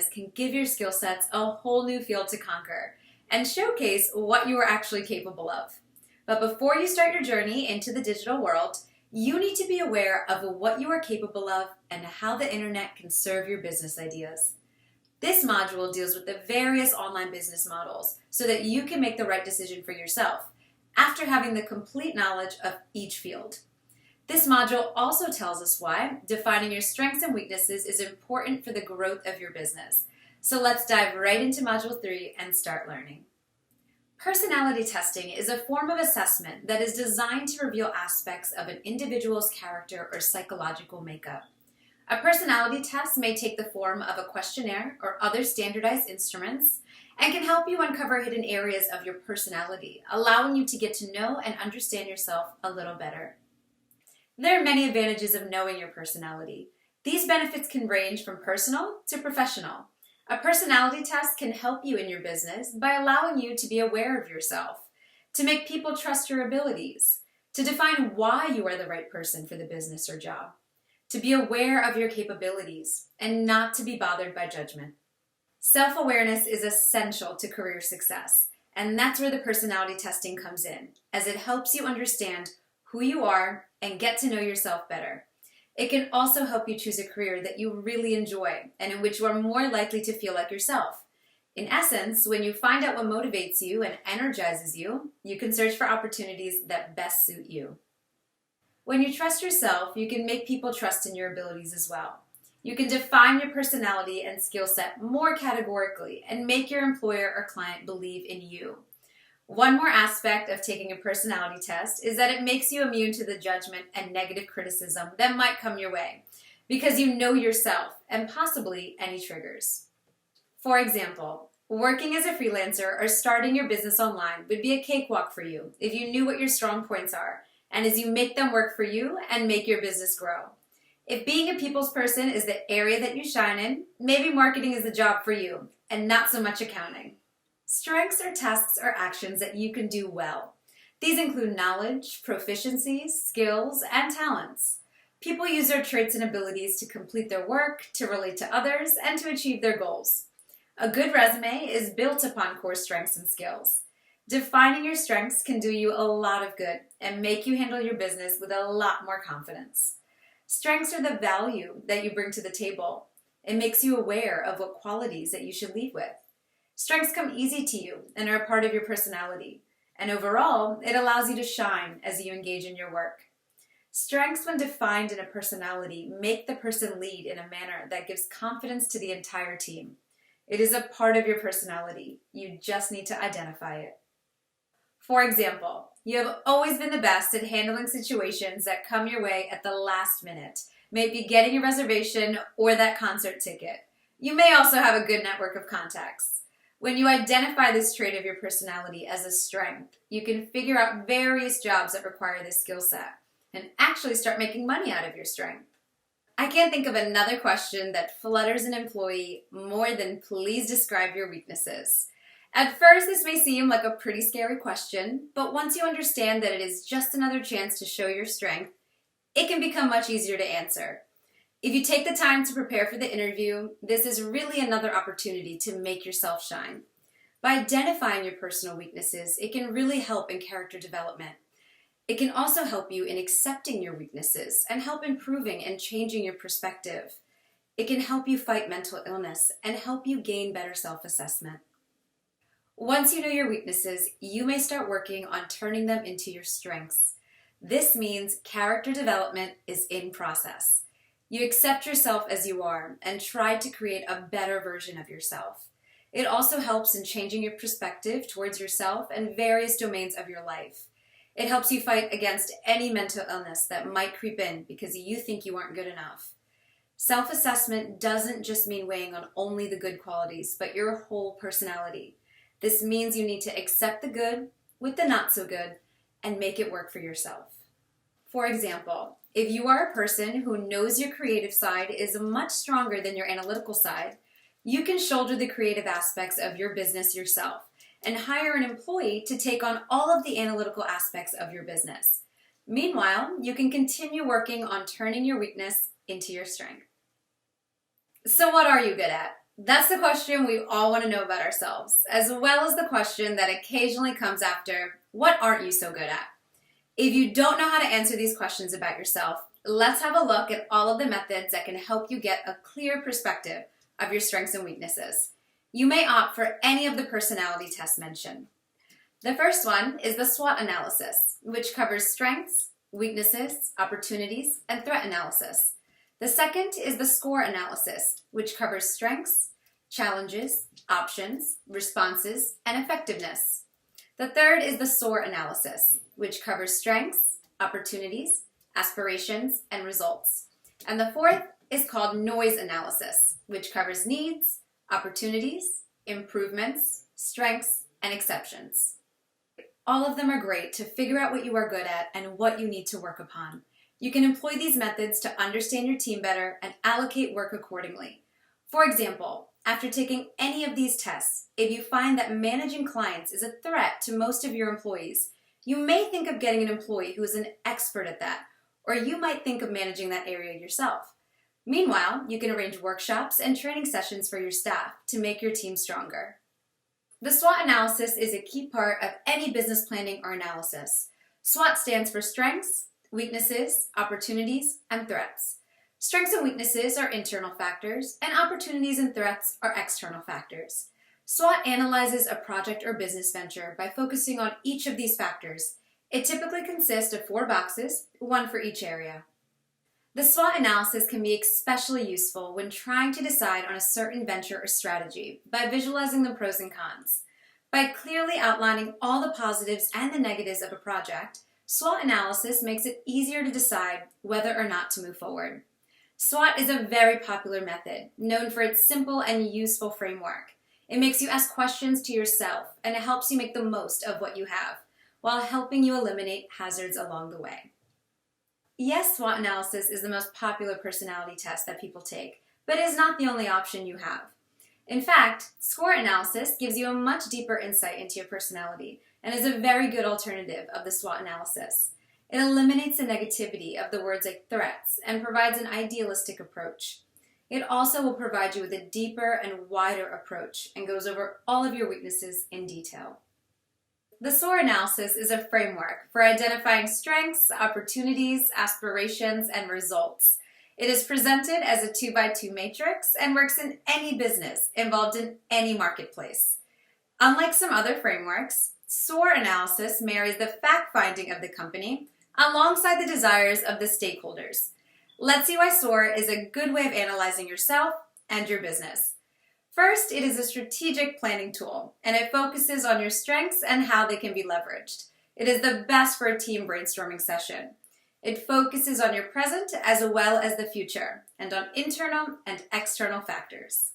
business can give your skill sets a whole new field to conquer and showcase what you are actually capable of. But before you start your journey into the digital world, you need to be aware of what you are capable of and how the internet can serve your business ideas. This module deals with the various online business models so that you can make the right decision for yourself after having the complete knowledge of each field. This module also tells us why defining your strengths and weaknesses is important for the growth of your business. So let's dive right into Module 3 and start learning. Personality testing is a form of assessment that is designed to reveal aspects of an individual's character or psychological makeup. A personality test may take the form of a questionnaire or other standardized instruments and can help you uncover hidden areas of your personality, allowing you to get to know and understand yourself a little better. There are many advantages of knowing your personality. These benefits can range from personal to professional. A personality test can help you in your business by allowing you to be aware of yourself, to make people trust your abilities, to define why you are the right person for the business or job, to be aware of your capabilities, and not to be bothered by judgment. Self-awareness is essential to career success, and that's where the personality testing comes in, as it helps you understand who you are and get to know yourself better. It can also help you choose a career that you really enjoy and in which you are more likely to feel like yourself. In essence, when you find out what motivates you and energizes you, you can search for opportunities that best suit you. When you trust yourself, you can make people trust in your abilities as well. You can define your personality and skill set more categorically and make your employer or client believe in you. One more aspect of taking a personality test is that it makes you immune to the judgment and negative criticism that might come your way because you know yourself and possibly any triggers. For example, working as a freelancer or starting your business online would be a cakewalk for you if you knew what your strong points are and as you make them work for you and make your business grow. If being a people's person is the area that you shine in, maybe marketing is the job for you and not so much accounting. Strengths are tasks or actions that you can do well. These include knowledge, proficiencies, skills, and talents. People use their traits and abilities to complete their work, to relate to others, and to achieve their goals. A good resume is built upon core strengths and skills. Defining your strengths can do you a lot of good and make you handle your business with a lot more confidence. Strengths are the value that you bring to the table. It makes you aware of what qualities that you should lead with. Strengths come easy to you and are a part of your personality. And overall, it allows you to shine as you engage in your work. Strengths, when defined in a personality, make the person lead in a manner that gives confidence to the entire team. It is a part of your personality. You just need to identify it. For example, you have always been the best at handling situations that come your way at the last minute, maybe getting a reservation or that concert ticket. You may also have a good network of contacts. When you identify this trait of your personality as a strength, you can figure out various jobs that require this skill set and actually start making money out of your strength. I can't think of another question that flutters an employee more than please describe your weaknesses. At first, this may seem like a pretty scary question, but once you understand that it is just another chance to show your strength, it can become much easier to answer. If you take the time to prepare for the interview, this is really another opportunity to make yourself shine. By identifying your personal weaknesses, it can really help in character development. It can also help you in accepting your weaknesses and help improving and changing your perspective. It can help you fight mental illness and help you gain better self-assessment. Once you know your weaknesses, you may start working on turning them into your strengths. This means character development is in process. You accept yourself as you are and try to create a better version of yourself. It also helps in changing your perspective towards yourself and various domains of your life. It helps you fight against any mental illness that might creep in because you think you aren't good enough. Self-assessment doesn't just mean weighing on only the good qualities, but your whole personality. This means you need to accept the good with the not so good and make it work for yourself. For example, if you are a person who knows your creative side is much stronger than your analytical side, you can shoulder the creative aspects of your business yourself and hire an employee to take on all of the analytical aspects of your business. Meanwhile, you can continue working on turning your weakness into your strength. So what are you good at? That's the question we all want to know about ourselves, as well as the question that occasionally comes after, what aren't you so good at? If you don't know how to answer these questions about yourself, let's have a look at all of the methods that can help you get a clear perspective of your strengths and weaknesses. You may opt for any of the personality tests mentioned. The first one is the SWOT analysis, which covers strengths, weaknesses, opportunities, and threat analysis. The second is the SCORE analysis, which covers strengths, challenges, options, responses, and effectiveness. The third is the SOAR analysis, which covers strengths, opportunities, aspirations, and results. And the fourth is called noise analysis, which covers needs, opportunities, improvements, strengths, and exceptions. All of them are great to figure out what you are good at and what you need to work upon. You can employ these methods to understand your team better and allocate work accordingly. For example, after taking any of these tests, if you find that managing clients is a threat to most of your employees, you may think of getting an employee who is an expert at that, or you might think of managing that area yourself. Meanwhile, you can arrange workshops and training sessions for your staff to make your team stronger. The SWOT analysis is a key part of any business planning or analysis. SWOT stands for strengths, weaknesses, opportunities, and threats. Strengths and weaknesses are internal factors, and opportunities and threats are external factors. SWOT analyzes a project or business venture by focusing on each of these factors. It typically consists of 4 boxes, one for each area. The SWOT analysis can be especially useful when trying to decide on a certain venture or strategy by visualizing the pros and cons. By clearly outlining all the positives and the negatives of a project, SWOT analysis makes it easier to decide whether or not to move forward. SWOT is a very popular method, known for its simple and useful framework. It makes you ask questions to yourself, and it helps you make the most of what you have, while helping you eliminate hazards along the way. Yes, SWOT analysis is the most popular personality test that people take, but it is not the only option you have. In fact, SCORE analysis gives you a much deeper insight into your personality and is a very good alternative of the SWOT analysis. It eliminates the negativity of the words like threats and provides an idealistic approach. It also will provide you with a deeper and wider approach and goes over all of your weaknesses in detail. The SOAR analysis is a framework for identifying strengths, opportunities, aspirations, and results. It is presented as a 2x2 matrix and works in any business involved in any marketplace. Unlike some other frameworks, SOAR analysis marries the fact-finding of the company alongside the desires of the stakeholders. Let's see why SOAR is a good way of analyzing yourself and your business. First, it is a strategic planning tool, and it focuses on your strengths and how they can be leveraged. It is the best for a team brainstorming session. It focuses on your present as well as the future, and on internal and external factors.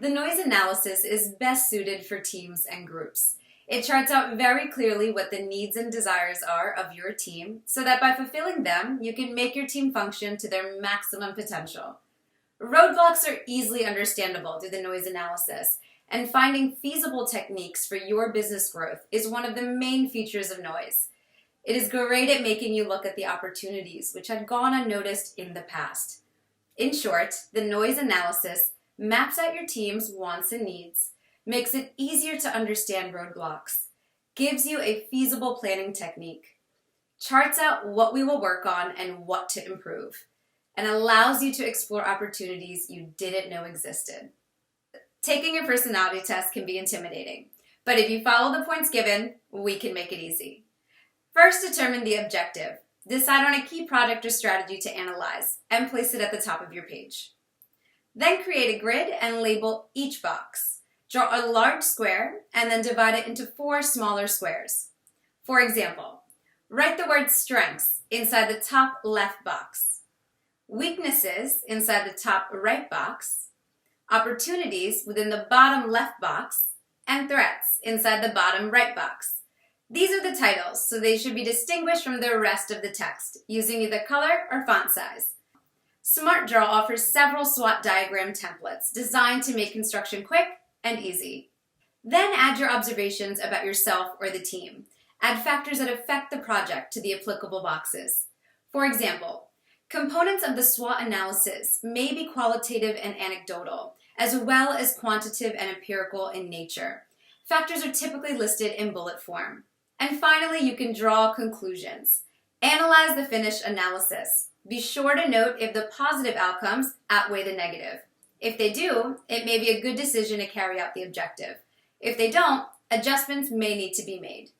The noise analysis is best suited for teams and groups. It charts out very clearly what the needs and desires are of your team, so that by fulfilling them, you can make your team function to their maximum potential. Roadblocks are easily understandable through the noise analysis, and finding feasible techniques for your business growth is one of the main features of noise. It is great at making you look at the opportunities which had gone unnoticed in the past. In short, the noise analysis maps out your team's wants and needs, makes it easier to understand roadblocks, gives you a feasible planning technique, charts out what we will work on and what to improve, and allows you to explore opportunities you didn't know existed. Taking a personality test can be intimidating, but if you follow the points given, we can make it easy. First, determine the objective. Decide on a key product or strategy to analyze and place it at the top of your page. Then create a grid and label each box. Draw a large square and then divide it into 4 smaller squares. For example, write the word strengths inside the top left box, weaknesses inside the top right box, opportunities within the bottom left box, and threats inside the bottom right box. These are the titles, so they should be distinguished from the rest of the text using either color or font size. SmartDraw offers several SWOT diagram templates designed to make construction quick and easy. Then add your observations about yourself or the team. Add factors that affect the project to the applicable boxes. For example, components of the SWOT analysis may be qualitative and anecdotal, as well as quantitative and empirical in nature. Factors are typically listed in bullet form. And finally, you can draw conclusions. Analyze the finished analysis. Be sure to note if the positive outcomes outweigh the negative. If they do, it may be a good decision to carry out the objective. If they don't, adjustments may need to be made.